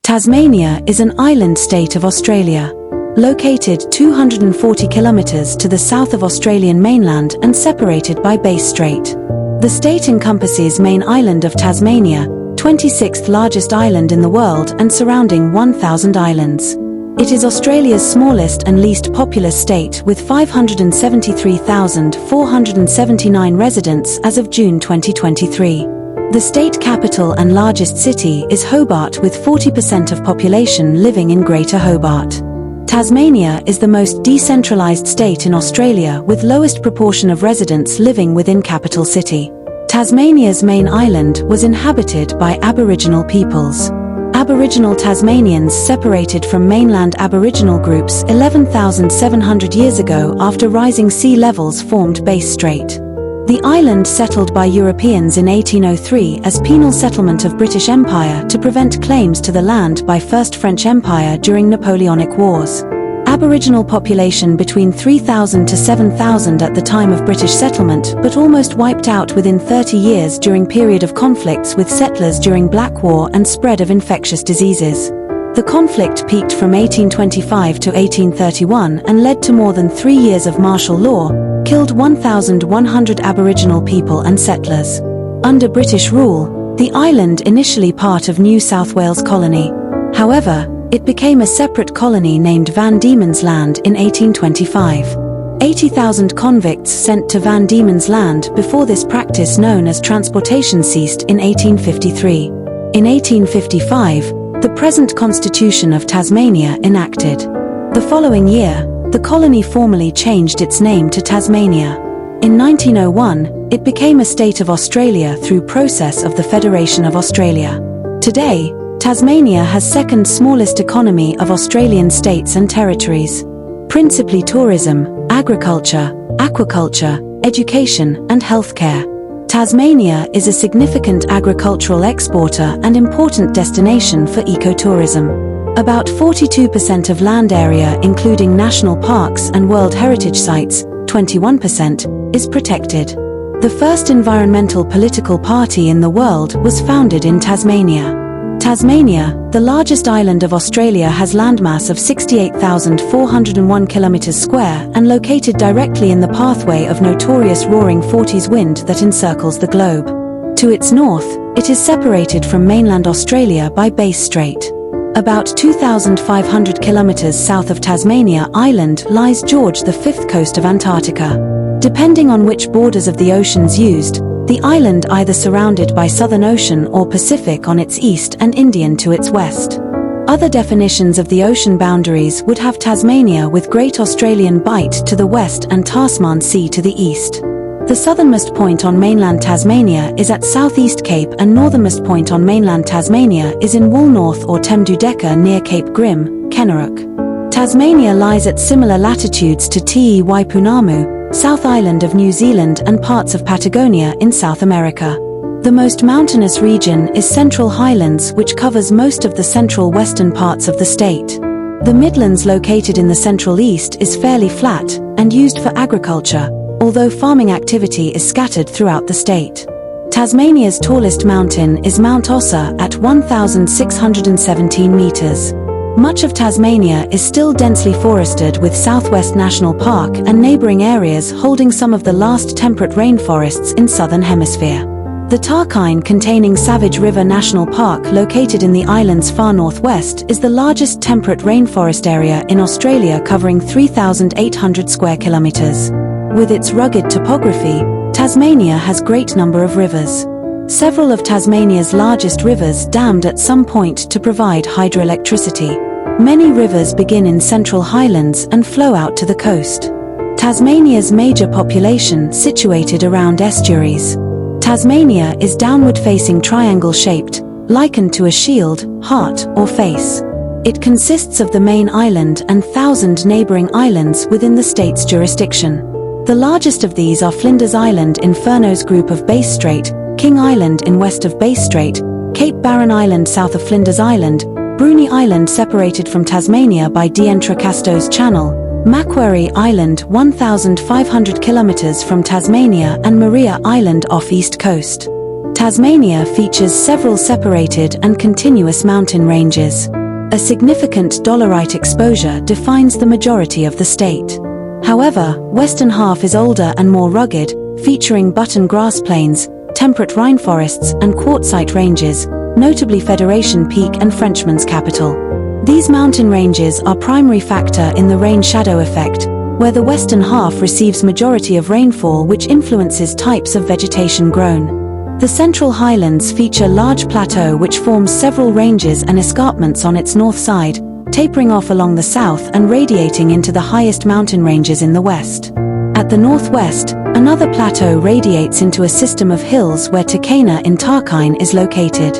Tasmania is an island state of Australia. Located 240 kilometres to the south of Australian mainland and separated by Bass Strait. The state encompasses main island of Tasmania, 26th largest island in the world and surrounding 1,000 islands. It is Australia's smallest and least populous state with 573,479 residents as of June 2023. The state capital and largest city is Hobart with 40% of population living in Greater Hobart. Tasmania is the most decentralised state in Australia with lowest proportion of residents living within capital city. Tasmania's main island was inhabited by Aboriginal peoples. Aboriginal Tasmanians separated from mainland Aboriginal groups 11,700 years ago after rising sea levels formed Bass Strait. The island settled by Europeans in 1803 as penal settlement of British Empire to prevent claims to the land by First French Empire during Napoleonic Wars. Aboriginal population between 3,000 to 7,000 at the time of British settlement, but almost wiped out within 30 years during period of conflicts with settlers during Black War and spread of infectious diseases. The conflict peaked from 1825 to 1831 and led to more than 3 years of martial law, killed 1,100 Aboriginal people and settlers. Under British rule, the island initially part of New South Wales colony. However, it became a separate colony named Van Diemen's Land in 1825. 80,000 convicts sent to Van Diemen's Land before this practice known as transportation ceased in 1853. In 1855, the present Constitution of Tasmania enacted. The following year, the colony formally changed its name to Tasmania. In 1901, it became a state of Australia through process of the Federation of Australia. Today, Tasmania has second smallest economy of Australian states and territories. Principally tourism, agriculture, aquaculture, education and healthcare. Tasmania is a significant agricultural exporter and important destination for ecotourism. About 42% of land area including national parks and World Heritage Sites, 21%, is protected. The first environmental political party in the world was founded in Tasmania. Tasmania, the largest island of Australia, has landmass of 68,401 km square and located directly in the pathway of notorious roaring 40s wind that encircles the globe. To its north, it is separated from mainland Australia by Bass Strait. About 2,500 kilometers south of Tasmania Island lies George V coast of Antarctica. Depending on which borders of the oceans used, the island either surrounded by Southern Ocean or Pacific on its east and Indian to its west. Other definitions of the ocean boundaries would have Tasmania with Great Australian Bight to the west and Tasman Sea to the east. The southernmost point on mainland Tasmania is at Southeast Cape and northernmost point on mainland Tasmania is in Woolnorth or Temdudeca near Cape Grim, Kenneruk. Tasmania lies at similar latitudes to Te Waipunamu, South Island of New Zealand and parts of Patagonia in South America. The most mountainous region is Central Highlands, which covers most of the central western parts of the state. The Midlands, located in the central east, is fairly flat and used for agriculture, although farming activity is scattered throughout the state. Tasmania's tallest mountain is Mount Ossa at 1,617 meters. Much of Tasmania is still densely forested with Southwest National Park and neighbouring areas holding some of the last temperate rainforests in Southern Hemisphere. The Tarkine containing Savage River National Park, located in the island's far northwest, is the largest temperate rainforest area in Australia, covering 3,800 square kilometres. With its rugged topography, Tasmania has great number of rivers. Several of Tasmania's largest rivers dammed at some point to provide hydroelectricity. Many rivers begin in Central Highlands and flow out to the coast. Tasmania's major population situated around estuaries. Tasmania is downward-facing triangle-shaped, likened to a shield, heart, or face. It consists of the main island and 1,000 neighbouring islands within the state's jurisdiction. The largest of these are Flinders Island in Furneaux's group of Bass Strait, King Island in west of Bass Strait, Cape Barren Island south of Flinders Island, Bruny Island separated from Tasmania by D'Entrecasteaux Channel, Macquarie Island 1,500 kilometers from Tasmania and Maria Island off east coast. Tasmania features several separated and continuous mountain ranges. A significant dolerite exposure defines the majority of the state. However, western half is older and more rugged, featuring button grass plains, temperate rainforests and quartzite ranges, notably Federation Peak and Frenchman's Capital. These mountain ranges are primary factor in the rain-shadow effect, where the western half receives majority of rainfall, which influences types of vegetation grown. The Central Highlands feature large plateau which forms several ranges and escarpments on its north side, tapering off along the south and radiating into the highest mountain ranges in the west. At the northwest, another plateau radiates into a system of hills where Takena in Tarkine is located.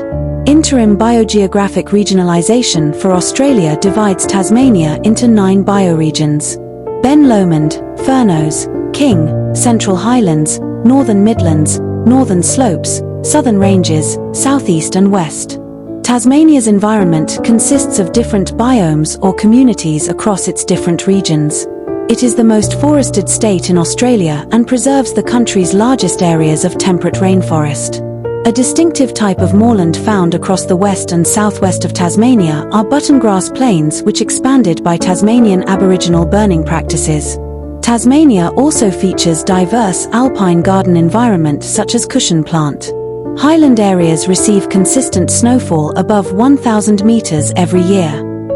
Interim biogeographic regionalization for Australia divides Tasmania into 9 bioregions: Ben Lomond, Furneaux, King, Central Highlands, Northern Midlands, Northern Slopes, Southern Ranges, Southeast and West. Tasmania's environment consists of different biomes or communities across its different regions. It is the most forested state in Australia and preserves the country's largest areas of temperate rainforest. A distinctive type of moorland found across the west and southwest of Tasmania are buttongrass plains, which expanded by Tasmanian Aboriginal burning practices. Tasmania also features diverse alpine garden environment such as cushion plant. Highland areas receive consistent snowfall above 1,000 meters every year.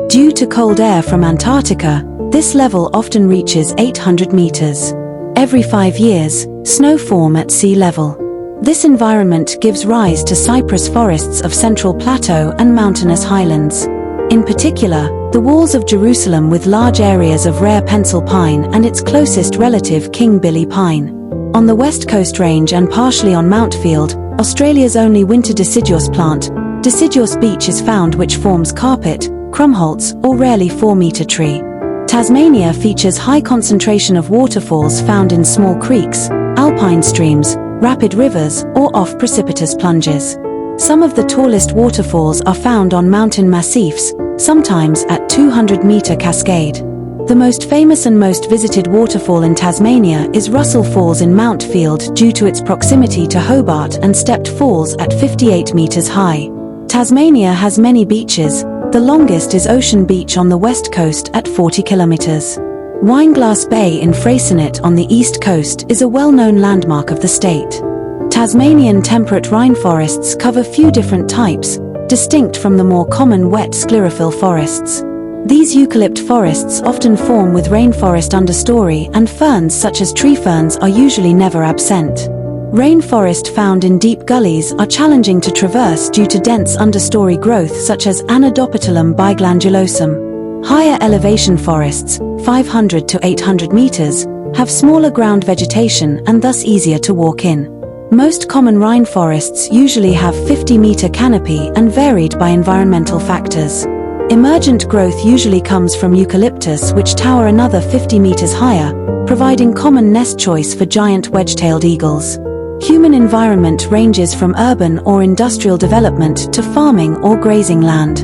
Due to cold air from Antarctica, this level often reaches 800 meters. Every 5 years, snow form at sea level. This environment gives rise to cypress forests of Central Plateau and mountainous highlands. In particular, the walls of Jerusalem with large areas of rare pencil pine and its closest relative King Billy pine. On the West Coast Range and partially on Mountfield, Australia's only winter deciduous plant, deciduous beech is found, which forms carpet, Krumholtz or rarely 4-meter tree. Tasmania features high concentration of waterfalls found in small creeks, alpine streams, rapid rivers or off precipitous plunges. Some of the tallest waterfalls are found on mountain massifs, sometimes at 200-meter cascade. The most famous and most visited waterfall in Tasmania is Russell Falls in Mountfield due to its proximity to Hobart and stepped falls at 58 meters high. Tasmania has many beaches. The longest is Ocean Beach on the west coast at 40 kilometers. Wineglass Bay in Freycinet on the east coast is a well-known landmark of the state. Tasmanian temperate rainforests cover few different types, distinct from the more common wet sclerophyll forests. These eucalypt forests often form with rainforest understory, and ferns such as tree ferns are usually never absent. Rainforest found in deep gullies are challenging to traverse due to dense understory growth such as Anadopetalum biglandulosum. Higher elevation forests, 500 to 800 meters, have smaller ground vegetation and thus easier to walk in. Most common rainforests usually have 50-meter canopy and varied by environmental factors. Emergent growth usually comes from eucalyptus, which tower another 50 meters higher, providing common nest choice for giant wedge-tailed eagles. Human environment ranges from urban or industrial development to farming or grazing land.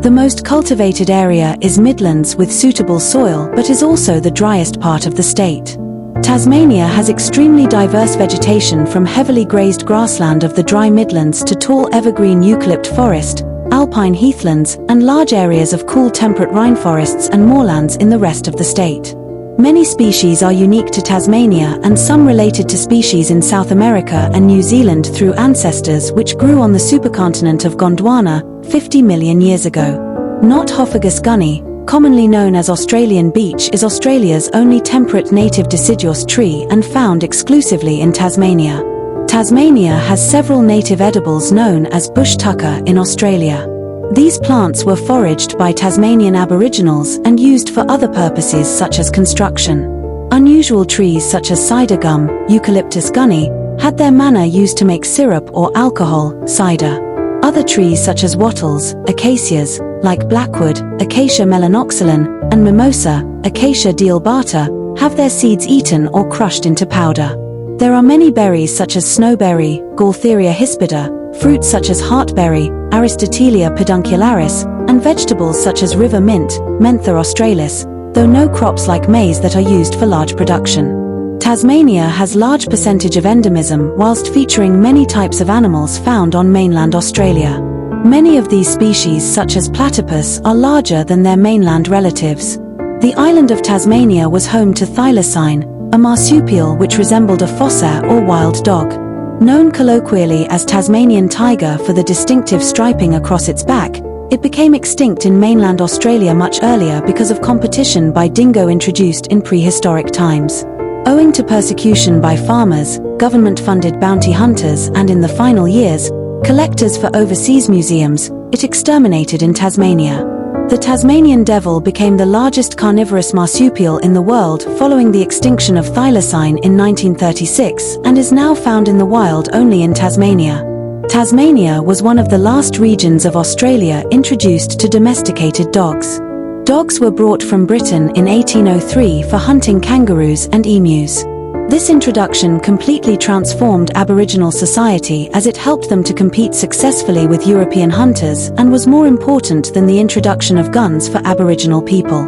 The most cultivated area is Midlands with suitable soil, but is also the driest part of the state. Tasmania has extremely diverse vegetation from heavily grazed grassland of the dry Midlands to tall evergreen eucalypt forest, alpine heathlands, and large areas of cool temperate rainforests and moorlands in the rest of the state. Many species are unique to Tasmania and some related to species in South America and New Zealand through ancestors which grew on the supercontinent of Gondwana 50 million years ago. Nothofagus gunny, commonly known as Australian beech, is Australia's only temperate native deciduous tree and found exclusively in Tasmania. Tasmania has several native edibles known as bush tucker in Australia. These plants were foraged by Tasmanian Aboriginals and used for other purposes such as construction. Unusual trees such as cider gum, Eucalyptus gunny, had their manna used to make syrup or alcohol, cider. Other trees such as wattles, acacias, like blackwood, Acacia melanoxylon, and mimosa, Acacia dealbata, have their seeds eaten or crushed into powder. There are many berries such as snowberry, Gaultheria hispida, fruits such as heartberry, Aristotelia peduncularis, and vegetables such as river mint, Mentha australis, though no crops like maize that are used for large production. Tasmania has large percentage of endemism whilst featuring many types of animals found on mainland Australia. Many of these species, such as platypus, are larger than their mainland relatives. The island of Tasmania was home to thylacine, a marsupial which resembled a fossa or wild dog. Known colloquially as Tasmanian tiger for the distinctive striping across its back, it became extinct in mainland Australia much earlier because of competition by dingo introduced in prehistoric times. Owing to persecution by farmers, government-funded bounty hunters, and in the final years, collectors for overseas museums, it exterminated in Tasmania. The Tasmanian devil became the largest carnivorous marsupial in the world following the extinction of thylacine in 1936 and is now found in the wild only in Tasmania. Tasmania was one of the last regions of Australia introduced to domesticated dogs. Dogs were brought from Britain in 1803 for hunting kangaroos and emus. This introduction completely transformed Aboriginal society as it helped them to compete successfully with European hunters and was more important than the introduction of guns for Aboriginal people.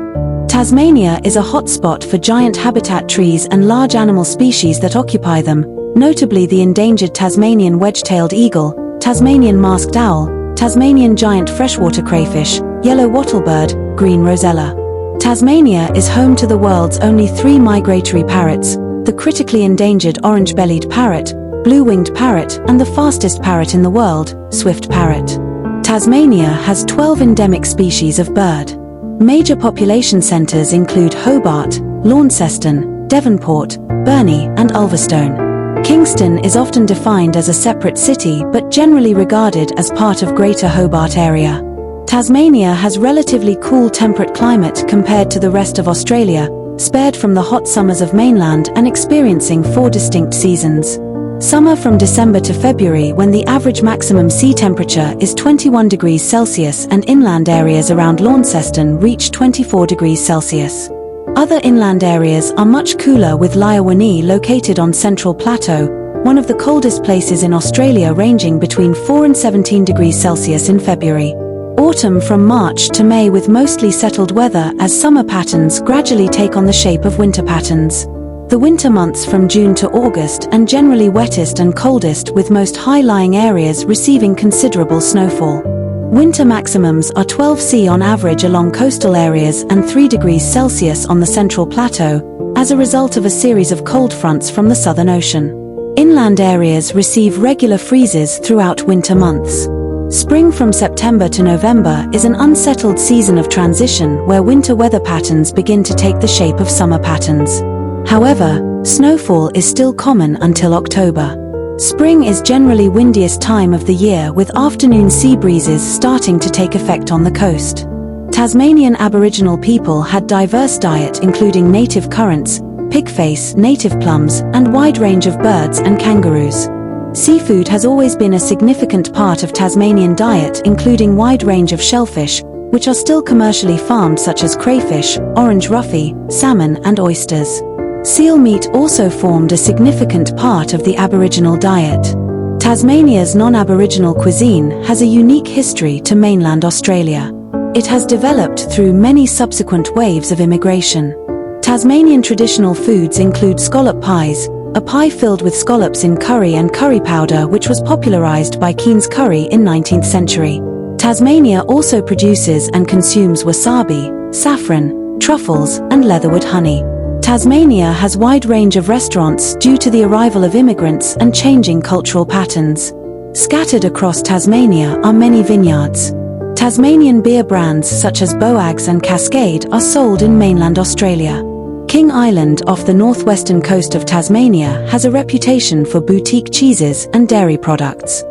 Tasmania is a hotspot for giant habitat trees and large animal species that occupy them, notably the endangered Tasmanian wedge-tailed eagle, Tasmanian masked owl, Tasmanian giant freshwater crayfish, yellow wattlebird, green rosella. Tasmania is home to the world's only 3 migratory parrots, the critically endangered orange-bellied parrot, blue-winged parrot, and the fastest parrot in the world, swift parrot. Tasmania has 12 endemic species of bird. Major population centres include Hobart, Launceston, Devonport, Bruny, and Ulverstone. Kingston is often defined as a separate city but generally regarded as part of Greater Hobart area. Tasmania has relatively cool temperate climate compared to the rest of Australia, spared from the hot summers of mainland and experiencing 4 distinct seasons. Summer from December to February, when the average maximum sea temperature is 21 degrees Celsius and inland areas around Launceston reach 24 degrees Celsius. Other inland areas are much cooler, with Lyawani located on Central Plateau, one of the coldest places in Australia, ranging between 4 and 17 degrees Celsius in February. Autumn from March to May, with mostly settled weather as summer patterns gradually take on the shape of winter patterns. The winter months from June to August and generally wettest and coldest, with most high-lying areas receiving considerable snowfall. Winter maximums are 12 C on average along coastal areas and 3 degrees Celsius on the Central Plateau, as a result of a series of cold fronts from the Southern Ocean. Inland areas receive regular freezes throughout winter months. Spring from September to November is an unsettled season of transition where winter weather patterns begin to take the shape of summer patterns. However, snowfall is still common until October. Spring is generally windiest time of the year, with afternoon sea breezes starting to take effect on the coast. Tasmanian Aboriginal people had diverse diet, including native currants, pigface, native plums, and wide range of birds and kangaroos. Seafood has always been a significant part of Tasmanian diet, including wide range of shellfish, which are still commercially farmed, such as crayfish, orange roughy, salmon, and oysters. Seal meat also formed a significant part of the Aboriginal diet. Tasmania's non-Aboriginal cuisine has a unique history to mainland Australia. It has developed through many subsequent waves of immigration. Tasmanian traditional foods include scallop pies, a pie filled with scallops in curry and curry powder, which was popularized by Keen's curry in 19th century. Tasmania also produces and consumes wasabi, saffron, truffles, and leatherwood honey. Tasmania has wide range of restaurants due to the arrival of immigrants and changing cultural patterns. Scattered across Tasmania are many vineyards. Tasmanian beer brands such as Boags and Cascade are sold in mainland Australia. King Island, off the northwestern coast of Tasmania, has a reputation for boutique cheeses and dairy products.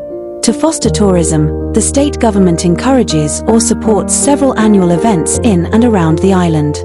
To foster tourism, the state government encourages or supports several annual events in and around the island.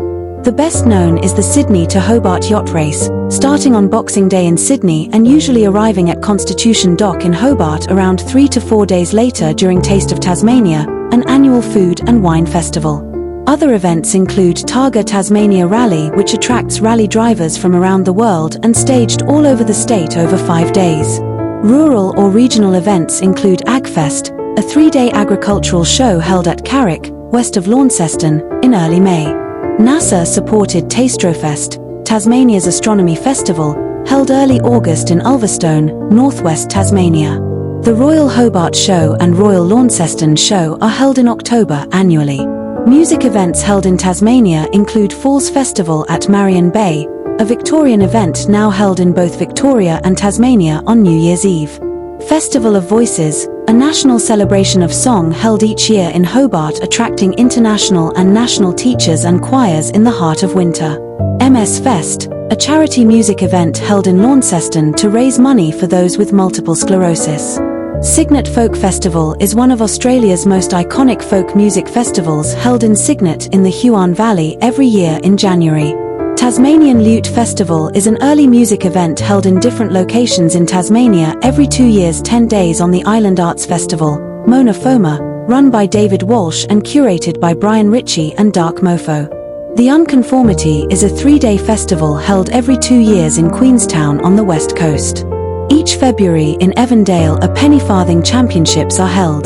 The best known is the Sydney to Hobart yacht race, starting on Boxing Day in Sydney and usually arriving at Constitution Dock in Hobart around 3 to 4 days later during Taste of Tasmania, an annual food and wine festival. Other events include Targa Tasmania Rally, which attracts rally drivers from around the world and staged all over the state over 5 days. Rural or regional events include AgFest, a 3-day agricultural show held at Carrick, west of Launceston, in early May. NASA-supported Tastrofest, Tasmania's astronomy festival, held early August in Ulverstone, northwest Tasmania. The Royal Hobart Show and Royal Launceston Show are held in October annually. Music events held in Tasmania include Falls Festival at Marion Bay, a Victorian event now held in both Victoria and Tasmania on New Year's Eve. Festival of Voices, a national celebration of song held each year in Hobart, attracting international and national teachers and choirs in the heart of winter. MS Fest, a charity music event held in Launceston to raise money for those with multiple sclerosis. Cygnet Folk Festival is one of Australia's most iconic folk music festivals, held in Cygnet in the Huon Valley every year in January. Tasmanian Lute Festival is an early music event held in different locations in Tasmania every 2 years, 10 days on the Island Arts Festival, Mona Foma, run by David Walsh and curated by Brian Ritchie and Dark Mofo. The Unconformity is a 3-day festival held every 2 years in Queenstown on the west coast. Each February in Evandale a penny farthing championships are held.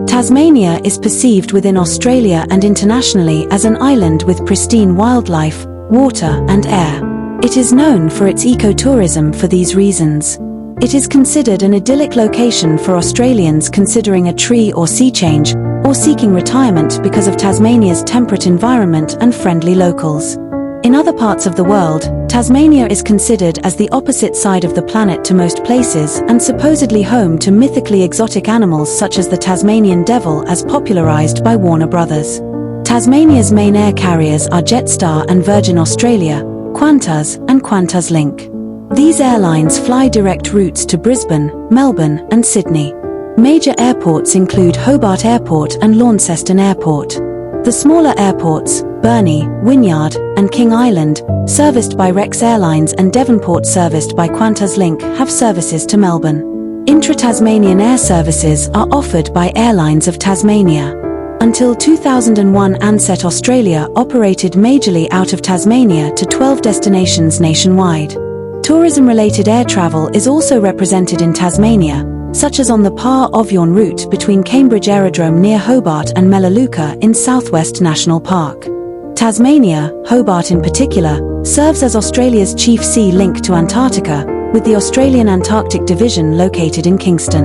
Tasmania is perceived within Australia and internationally as an island with pristine wildlife, water and air. It is known for its ecotourism for these reasons. It is considered an idyllic location for Australians considering a tree or sea change, or seeking retirement because of Tasmania's temperate environment and friendly locals. In other parts of the world, Tasmania is considered as the opposite side of the planet to most places and supposedly home to mythically exotic animals such as the Tasmanian devil, as popularized by Warner Brothers. Tasmania's main air carriers are Jetstar and Virgin Australia, Qantas and Qantas Link. These airlines fly direct routes to Brisbane, Melbourne and Sydney. Major airports include Hobart Airport and Launceston Airport. The smaller airports, Bruny, Wynyard and King Island, serviced by Rex Airlines, and Devonport, serviced by Qantas Link, have services to Melbourne. Intra-Tasmanian air services are offered by Airlines of Tasmania. Until 2001, Ansett Australia operated majorly out of Tasmania to 12 destinations nationwide. Tourism-related air travel is also represented in Tasmania, such as on the Par-Ovion route between Cambridge Aerodrome near Hobart and Melaleuca in Southwest National Park. Tasmania, Hobart in particular, serves as Australia's chief sea link to Antarctica, with the Australian Antarctic Division located in Kingston.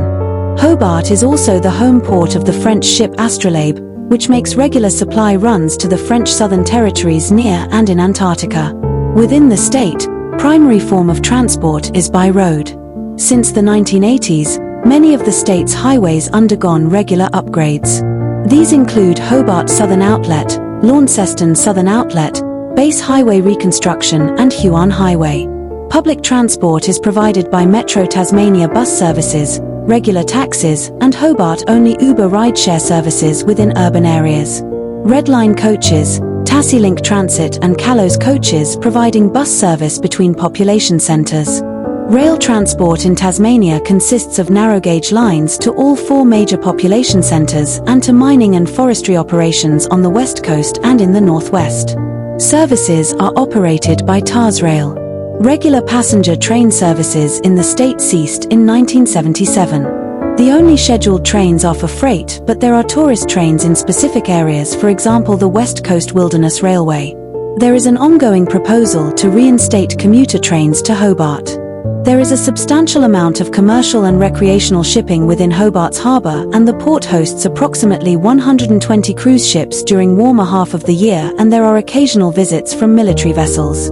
Hobart is also the home port of the French ship Astrolabe, which makes regular supply runs to the French Southern Territories near and in Antarctica. Within the state, primary form of transport is by road. Since the 1980s, many of the state's highways undergone regular upgrades. These include Hobart Southern Outlet, Launceston Southern Outlet, Base Highway reconstruction and Huon Highway. Public transport is provided by Metro Tasmania bus services, regular taxis and Hobart-only Uber rideshare services within urban areas. Red Line coaches, TASSILink Transit and Callos coaches providing bus service between population centres. Rail transport in Tasmania consists of narrow-gauge lines to all 4 major population centres and to mining and forestry operations on the west coast and in the northwest. Services are operated by Tasrail. Regular passenger train services in the state ceased in 1977. The only scheduled trains are for freight, but there are tourist trains in specific areas, for example the West Coast Wilderness Railway. There is an ongoing proposal to reinstate commuter trains to Hobart. There is a substantial amount of commercial and recreational shipping within Hobart's harbour, and the port hosts approximately 120 cruise ships during warmer half of the year, and there are occasional visits from military vessels.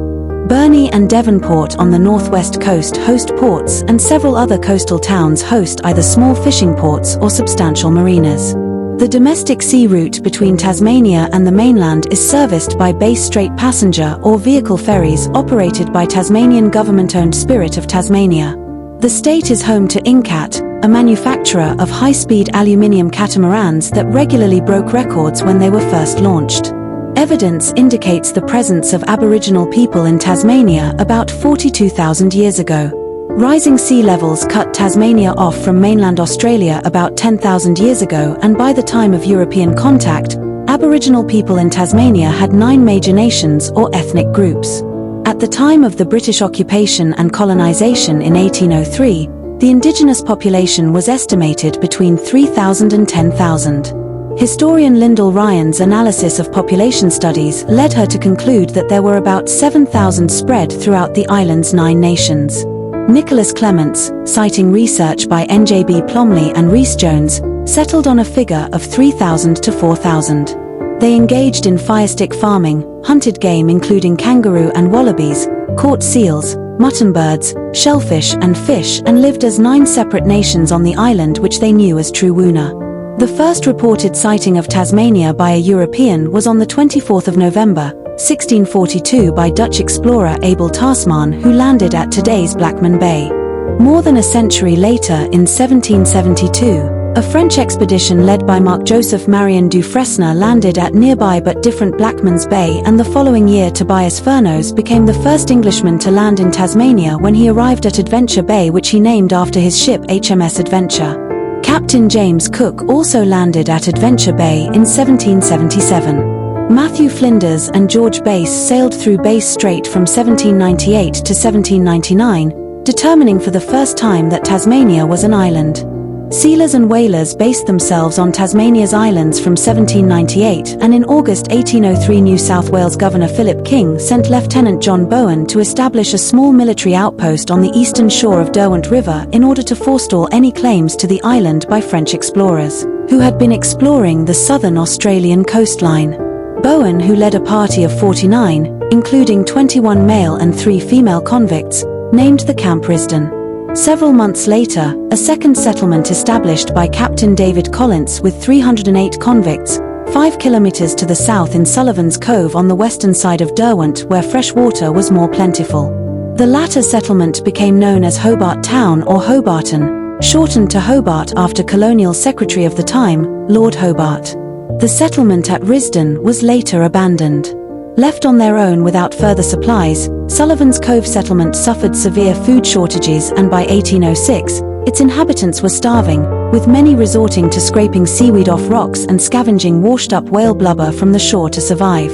Bruny and Devonport on the northwest coast host ports, and several other coastal towns host either small fishing ports or substantial marinas. The domestic sea route between Tasmania and the mainland is serviced by base straight passenger or vehicle ferries operated by Tasmanian government-owned Spirit of Tasmania. The state is home to Incat, a manufacturer of high-speed aluminium catamarans that regularly broke records when they were first launched. Evidence indicates the presence of Aboriginal people in Tasmania about 42,000 years ago. Rising sea levels cut Tasmania off from mainland Australia about 10,000 years ago, and by the time of European contact, Aboriginal people in Tasmania had 9 major nations or ethnic groups. At the time of the British occupation and colonisation in 1803, the indigenous population was estimated between 3,000 and 10,000. Historian Lyndall Ryan's analysis of population studies led her to conclude that there were about 7,000 spread throughout the island's 9 nations. Nicholas Clements, citing research by N.J.B. Plomley and Rhys Jones, settled on a figure of 3,000 to 4,000. They engaged in firestick farming, hunted game including kangaroo and wallabies, caught seals, mutton birds, shellfish and fish, and lived as 9 separate nations on the island which they knew as Trewuna. The first reported sighting of Tasmania by a European was on the 24th of November, 1642 by Dutch explorer Abel Tasman, who landed at today's Blackman Bay. More than a century later, in 1772, a French expedition led by Marc-Joseph Marion du Fresne landed at nearby but different Blackman's Bay, and the following year Tobias Furneaux became the first Englishman to land in Tasmania when he arrived at Adventure Bay, which he named after his ship HMS Adventure. Captain James Cook also landed at Adventure Bay in 1777. Matthew Flinders and George Bass sailed through Bass Strait from 1798 to 1799, determining for the first time that Tasmania was an island. Sealers and whalers based themselves on Tasmania's islands from 1798, and in August 1803 New South Wales Governor Philip King sent Lieutenant John Bowen to establish a small military outpost on the eastern shore of Derwent River in order to forestall any claims to the island by French explorers, who had been exploring the southern Australian coastline. Bowen, who led a party of 49, including 21 male and 3 female convicts, named the camp Risdon. Several months later, a second settlement established by Captain David Collins with 308 convicts, 5 kilometers to the south in Sullivan's Cove on the western side of Derwent, where fresh water was more plentiful. The latter settlement became known as Hobart Town or Hobarton, shortened to Hobart after Colonial Secretary of the time, Lord Hobart. The settlement at Risdon was later abandoned. Left on their own without further supplies, Sullivan's Cove settlement suffered severe food shortages, and by 1806, its inhabitants were starving, with many resorting to scraping seaweed off rocks and scavenging washed-up whale blubber from the shore to survive.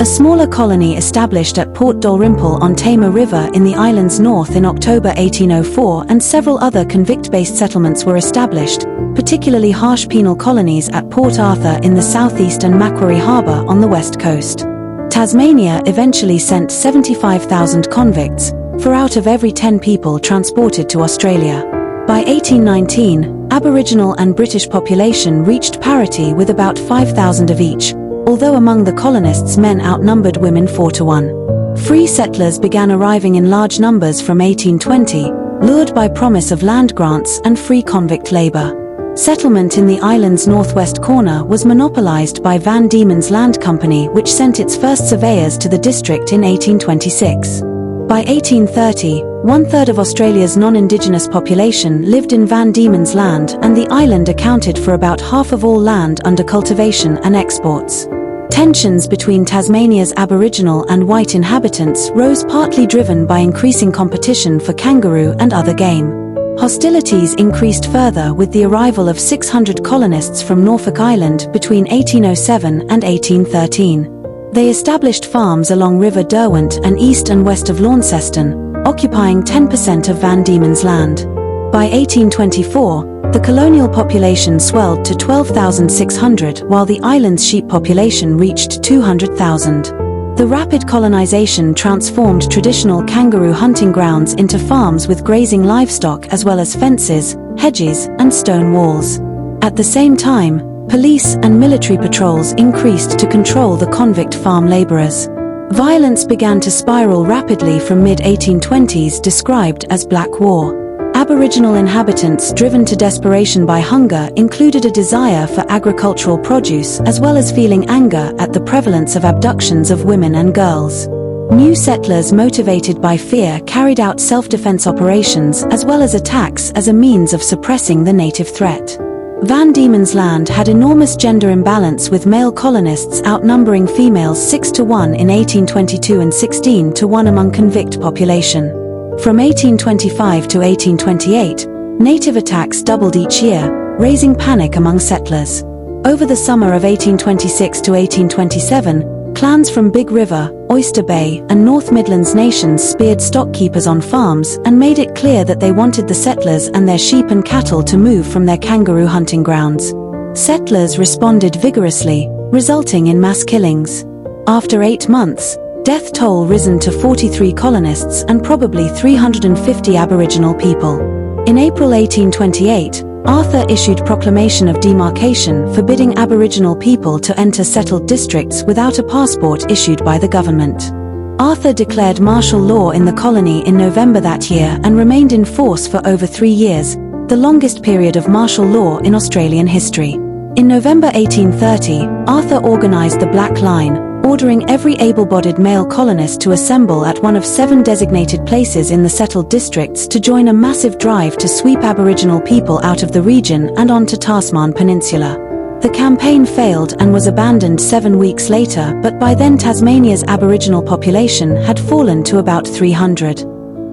A smaller colony established at Port Dalrymple on Tamar River in the island's north in October 1804, and several other convict-based settlements were established, particularly harsh penal colonies at Port Arthur in the southeast and Macquarie Harbour on the west coast. Tasmania eventually sent 75,000 convicts, 4 out of every 10 people transported to Australia. By 1819, Aboriginal and British population reached parity with about 5,000 of each, although among the colonists men outnumbered women 4 to 1. Free settlers began arriving in large numbers from 1820, lured by promise of land grants and free convict labour. Settlement in the island's northwest corner was monopolised by Van Diemen's Land Company, which sent its first surveyors to the district in 1826. By 1830, 1/3 of Australia's non-Indigenous population lived in Van Diemen's Land, and the island accounted for about half of all land under cultivation and exports. Tensions between Tasmania's Aboriginal and white inhabitants rose, partly driven by increasing competition for kangaroo and other game. Hostilities increased further with the arrival of 600 colonists from Norfolk Island between 1807 and 1813. They established farms along River Derwent and east and west of Launceston, occupying 10% of Van Diemen's Land. By 1824, the colonial population swelled to 12,600, while the island's sheep population reached 200,000. The rapid colonization transformed traditional kangaroo hunting grounds into farms with grazing livestock as well as fences, hedges, and stone walls. At the same time, police and military patrols increased to control the convict farm laborers. Violence began to spiral rapidly from mid-1820s, described as Black War. Aboriginal inhabitants, driven to desperation by hunger, included a desire for agricultural produce as well as feeling anger at the prevalence of abductions of women and girls. New settlers, motivated by fear, carried out self-defense operations as well as attacks as a means of suppressing the native threat. Van Diemen's Land had enormous gender imbalance, with male colonists outnumbering females 6 to 1 in 1822 and 16 to 1 among convict population. From 1825 to 1828, native attacks doubled each year, raising panic among settlers. Over the summer of 1826 to 1827, clans from Big River, Oyster Bay, and North Midlands nations speared stockkeepers on farms and made it clear that they wanted the settlers and their sheep and cattle to move from their kangaroo hunting grounds. Settlers responded vigorously, resulting in mass killings. After 8 months, death toll risen to 43 colonists and probably 350 Aboriginal people. In April 1828, Arthur issued proclamation of demarcation forbidding Aboriginal people to enter settled districts without a passport issued by the government. Arthur declared martial law in the colony in November that year and remained in force for over 3 years, the longest period of martial law in Australian history. In November 1830, Arthur organized the Black Line, ordering every able-bodied male colonist to assemble at one of 7 designated places in the settled districts to join a massive drive to sweep Aboriginal people out of the region and onto Tasman Peninsula. The campaign failed and was abandoned 7 weeks later, but by then Tasmania's Aboriginal population had fallen to about 300.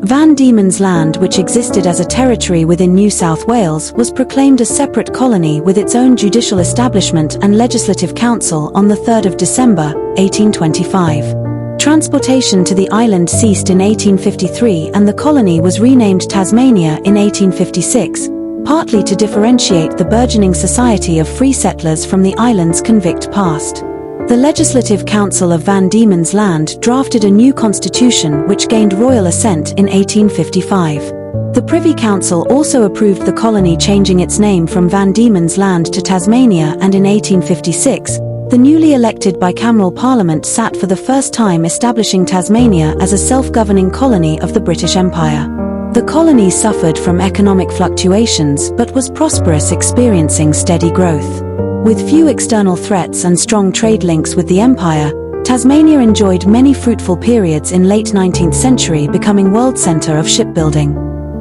Van Diemen's Land, which existed as a territory within New South Wales, was proclaimed a separate colony with its own judicial establishment and legislative council on the 3rd of December, 1825. Transportation to the island ceased in 1853 and the colony was renamed Tasmania in 1856, partly to differentiate the burgeoning society of free settlers from the island's convict past. The Legislative Council of Van Diemen's Land drafted a new constitution which gained royal assent in 1855. The Privy Council also approved the colony changing its name from Van Diemen's Land to Tasmania, and in 1856, the newly elected bicameral parliament sat for the first time, establishing Tasmania as a self-governing colony of the British Empire. The colony suffered from economic fluctuations but was prosperous, experiencing steady growth. With few external threats and strong trade links with the empire, Tasmania enjoyed many fruitful periods in late 19th century, becoming world centre of shipbuilding.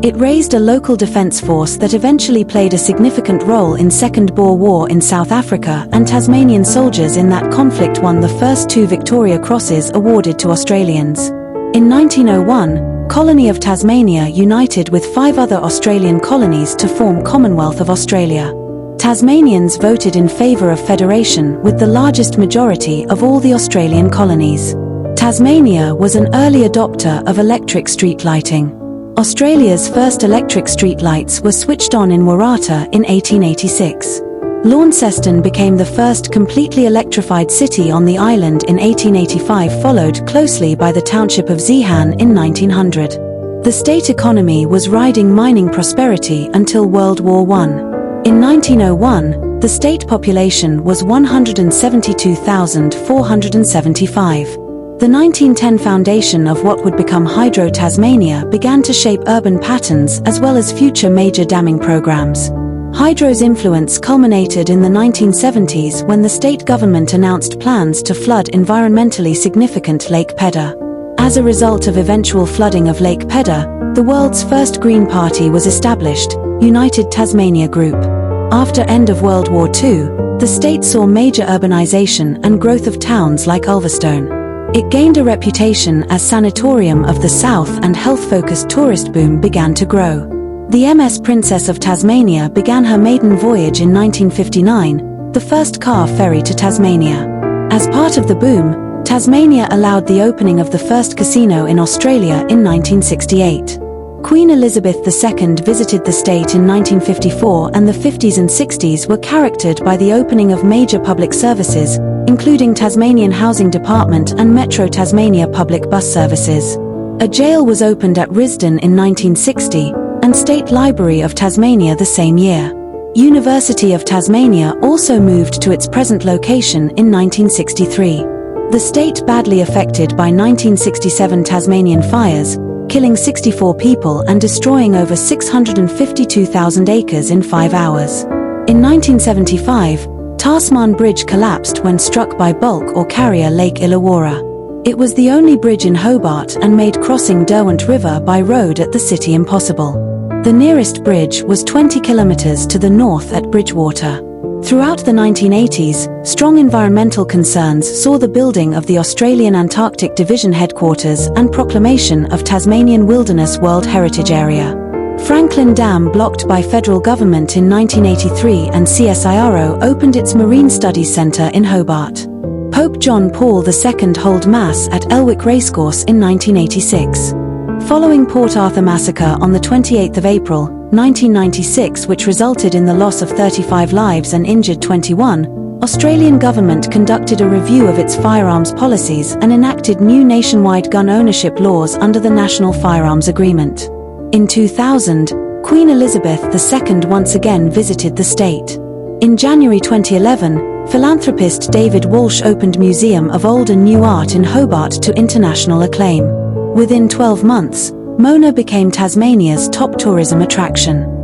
It raised a local defence force that eventually played a significant role in Second Boer War in South Africa, and Tasmanian soldiers in that conflict won the first 2 Victoria Crosses awarded to Australians. In 1901, Colony of Tasmania united with 5 other Australian colonies to form Commonwealth of Australia. Tasmanians voted in favour of federation with the largest majority of all the Australian colonies. Tasmania was an early adopter of electric street lighting. Australia's first electric street lights were switched on in Waratah in 1886. Launceston became the first completely electrified city on the island in 1885, followed closely by the township of Zeehan in 1900. The state economy was riding mining prosperity until World War I. In 1901, the state population was 172,475. The 1910 foundation of what would become Hydro Tasmania began to shape urban patterns as well as future major damming programs. Hydro's influence culminated in the 1970s when the state government announced plans to flood environmentally significant Lake Pedder. As a result of eventual flooding of Lake Pedder, the world's first Green Party was established, United Tasmania Group. After end of World War II, the state saw major urbanization and growth of towns like Ulverstone. It gained a reputation as sanatorium of the south, and health-focused tourist boom began to grow. The MS Princess of Tasmania began her maiden voyage in 1959, the first car ferry to Tasmania. As part of the boom, Tasmania allowed the opening of the first casino in Australia in 1968. Queen Elizabeth II visited the state in 1954, and the 50s and 60s were characterized by the opening of major public services, including Tasmanian Housing Department and Metro Tasmania public bus services. A jail was opened at Risdon in 1960, and State Library of Tasmania the same year. University of Tasmania also moved to its present location in 1963. The state badly affected by 1967 Tasmanian fires, killing 64 people and destroying over 652,000 acres in 5 hours. In 1975, Tasman Bridge collapsed when struck by bulk or carrier Lake Illawarra. It was the only bridge in Hobart and made crossing Derwent River by road at the city impossible. The nearest bridge was 20 kilometres to the north at Bridgewater. Throughout the 1980s, strong environmental concerns saw the building of the Australian Antarctic Division headquarters and proclamation of Tasmanian Wilderness World Heritage Area. Franklin Dam blocked by federal government in 1983, and CSIRO opened its Marine Studies Centre in Hobart. Pope John Paul II held Mass at Elwick Racecourse in 1986. Following Port Arthur massacre on the 28th of April, 1996, which resulted in the loss of 35 lives and injured 21, Australian government conducted a review of its firearms policies and enacted new nationwide gun ownership laws under the National Firearms Agreement. In 2000, Queen Elizabeth II once again visited the state. In January 2011, philanthropist David Walsh opened Museum of Old and New Art in Hobart to international acclaim. Within 12 months, Mona became Tasmania's top tourism attraction.